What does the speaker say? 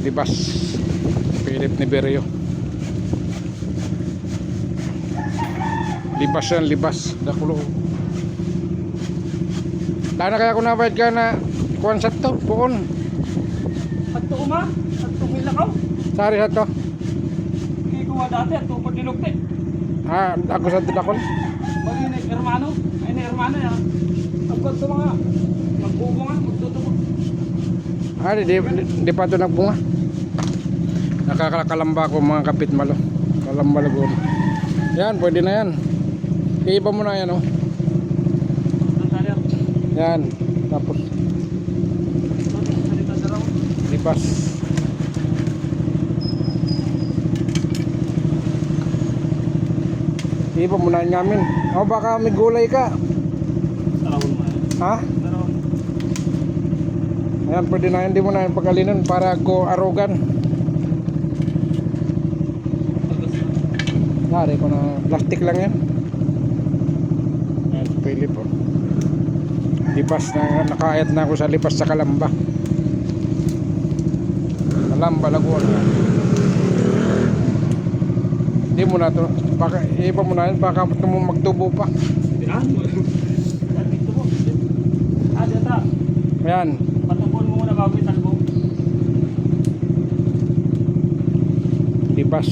Libas. Philip Neverio. Libas yan, libas. Dakulo. Tana kaya kung nabayad ka na kuwan sa to, puon. At to uma, at to milakaw. Sari sa to. Kaya kuha dati at to pagdilugte. Ako sa dakol. Bali na hermano, ay na hermano ya. Ako to mga magbubunga, magtutubo. Di pa ito nagbunga. Nakakakalamba ko mga kapit malo. Kalamba lago. Yan, pwede na yan. Iiba mo na yan, oh. Yan, tapos lipas. Iiba mo na yan namin. O baka may gulay ka. Ha? Ayan, pwede na yan. Di mo na yan pagalinan para ko arugan. Lari ko na plastic lang yan. Ayan, Philip, oh. Lipas na, nakaayat na ako sa lipas sa Kalamba. Kalamba, Laguna. Hindi mo na to. Baka, iba mo na yan. Baka magtubo pa. Ayan. Patupon mo muna bago italbo. Lipas.